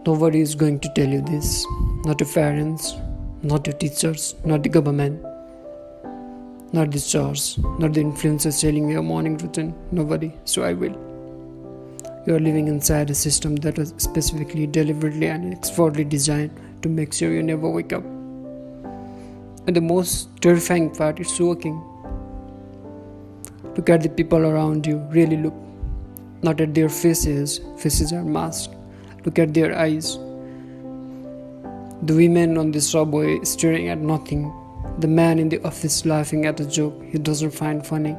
Nobody is going to tell you this. Not your parents, not your teachers, not the government, not the chores, not the influencers telling you your morning routine. Nobody. So I will. You are living inside a system that was specifically, deliberately, and expertly designed to make sure you never wake up. And the most terrifying part, it's working. Look at the people around you. Really look. Not at their faces. Faces are masked. Look at their eyes. The women on the subway staring at nothing. The man in the office laughing at a joke he doesn't find funny.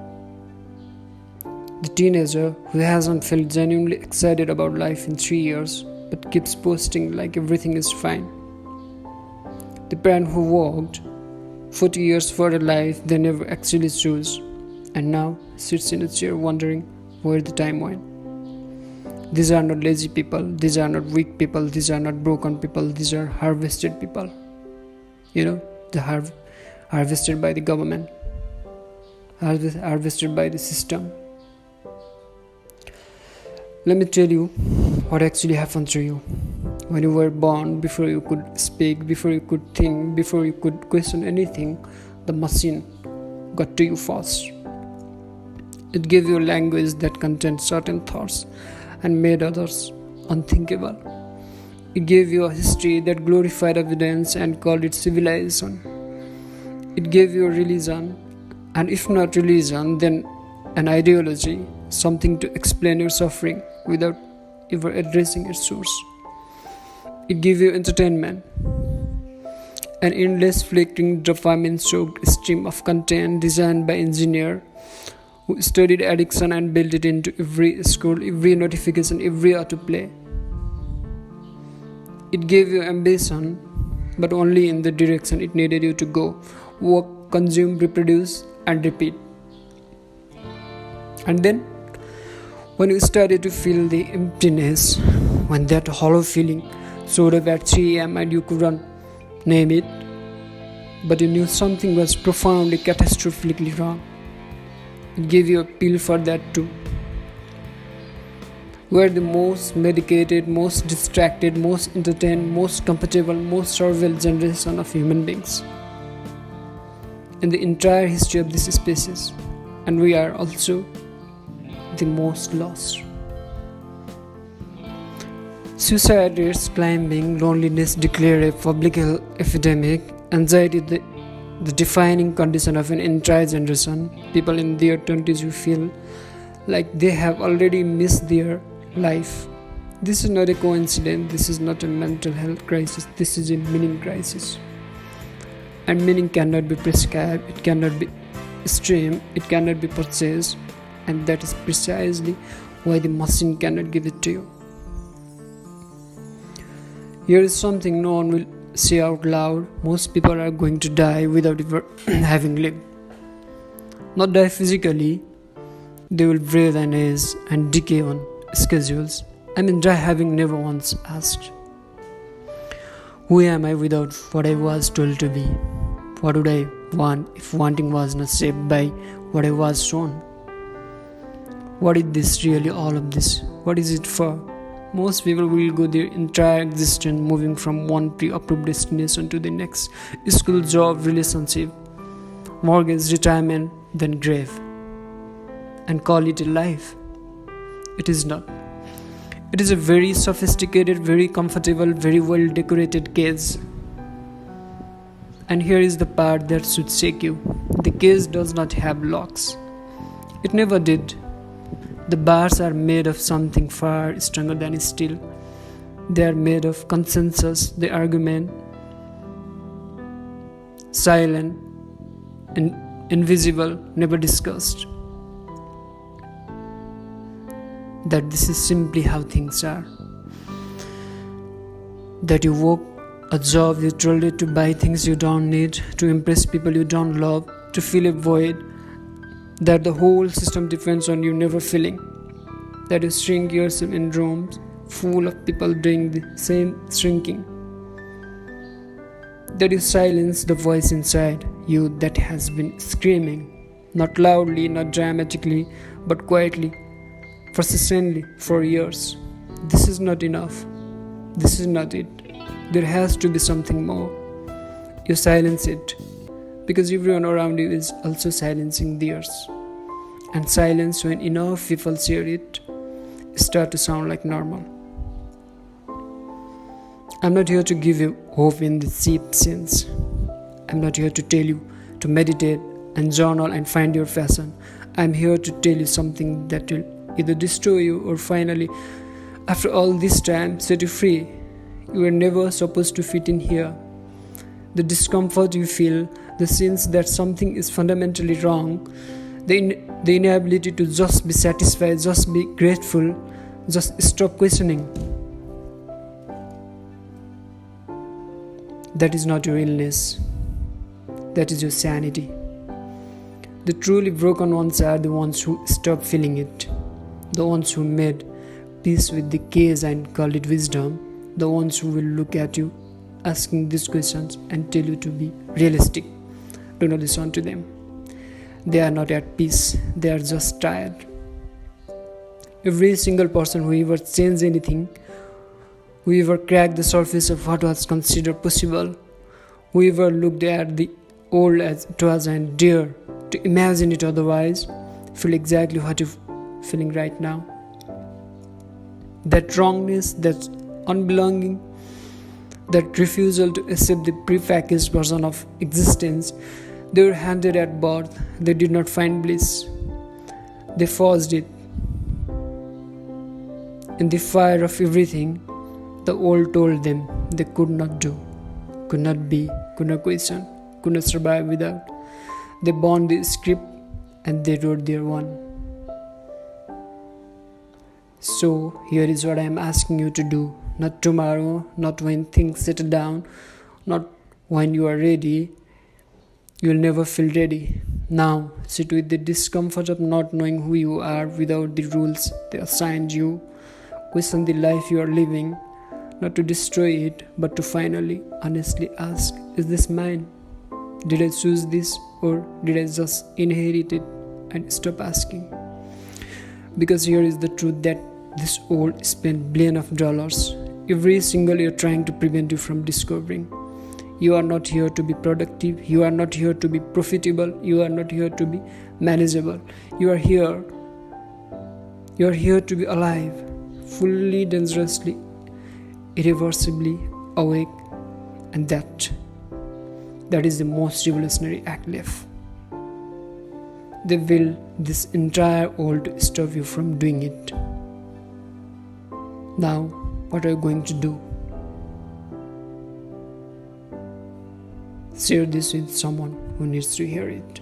The teenager who hasn't felt genuinely excited about life in 3 years but keeps posting like everything is fine. The parent who walked 40 years for a life they never actually chose and now sits in a chair wondering where the time went. These are not lazy people, these are not weak people, these are not broken people, these are harvested people. Harvested by the government, harvested by the system. Let me tell you what actually happened to you. When you were born, before you could speak, before you could think, before you could question anything, the machine got to you first. It gave you a language that contained certain thoughts and made others unthinkable. It gave you a history that glorified evidence and called it civilization. It gave you a religion, and if not religion, then an ideology, something to explain your suffering without ever addressing its source. It gave you entertainment, an endless flickering dopamine-soaked stream of content designed by engineers who studied addiction and built it into every scroll, every notification, every autoplay. It gave you ambition, but only in the direction it needed you to go. Work, consume, reproduce, and repeat. And then, when you started to feel the emptiness, when that hollow feeling showed up at 3 a.m. and you couldn't name it, but you knew something was profoundly, catastrophically wrong, it gave you a pill for that too. We are the most medicated, most distracted, most entertained, most comfortable, most surveilled generation of human beings in the entire history of this species, and we are also the most lost. Suicide rates climbing, loneliness declared a public health epidemic, anxiety the defining condition of an entire generation. People in their 20s who feel like they have already missed their life. This is not a coincidence, this is not a mental health crisis, this is a meaning crisis. And meaning cannot be prescribed, it cannot be streamed, it cannot be purchased, and that is precisely why the machine cannot give it to you. Here is something no one will say out loud: most people are going to die without ever having lived. Not die physically, they will breathe and age and decay on schedules. Die having never once asked, who am I without what I was told to be? What would I want if wanting was not shaped by what I was shown? What is this really, all of this? What is it for? Most people will go their entire existence moving from one pre-approved destination to the next: school, job, relationship, mortgage, retirement, then grave, and call it a life. It is not. It is a very sophisticated, very comfortable, very well decorated cage. And here is the part that should shake you. The cage does not have locks. It never did. The bars are made of something far stronger than steel. They are made of consensus, the argument, silent and invisible, never discussed. That this is simply how things are. That you work a job you told to buy things you don't need, to impress people you don't love, to fill a void. That the whole system depends on you never feeling. That you shrink yourself in rooms full of people doing the same shrinking. That you silence the voice inside you that has been screaming, not loudly, not dramatically, but quietly, persistently for years. This is not enough. This is not it. There has to be something more. You silence it because everyone around you is also silencing theirs. And silence, when enough people share it, start to sound like normal. I'm not here to give you hope in the cheap sense. I'm not here to tell you to meditate and journal and find your passion. I'm here to tell you something that will either destroy you or finally, after all this time, set you free. You were never supposed to fit in here. The discomfort you feel, the sense that something is fundamentally wrong, the inability to just be satisfied, just be grateful, just stop questioning. That is not your illness. That is your sanity. The truly broken ones are the ones who stop feeling it, the ones who made peace with the case and called it wisdom, the ones who will look at you asking these questions and tell you to be realistic. Do not listen to them. They are not at peace, they are just tired. Every single person who ever changed anything, who ever cracked the surface of what was considered possible, who ever looked at the old as it was and dare to imagine it otherwise, feel exactly what you're feeling right now. That wrongness, that unbelonging, that refusal to accept the prepackaged version of existence they were handed at birth. They did not find bliss. They forced it. In the fire of everything, the old told them they could not do, could not be, could not question, could not survive without. They burned the script and they wrote their one. So here is what I am asking you to do. Not tomorrow, not when things settle down, not when you are ready. You will never feel ready. Now, sit with the discomfort of not knowing who you are without the rules they assigned you. Question the life you are living, not to destroy it, but to finally, honestly ask, is this mine? Did I choose this, or did I just inherit it and stop asking? Because here is the truth that this world spent billions of dollars every single year trying to prevent you from discovering. You are not here to be productive. You are not here to be profitable. You are not here to be manageable. You are here to be alive, fully, dangerously, irreversibly awake. And that is the most revolutionary act left. They will this entire world to stop you from doing it. Now, what are you going to do? Share this with someone who needs to hear it.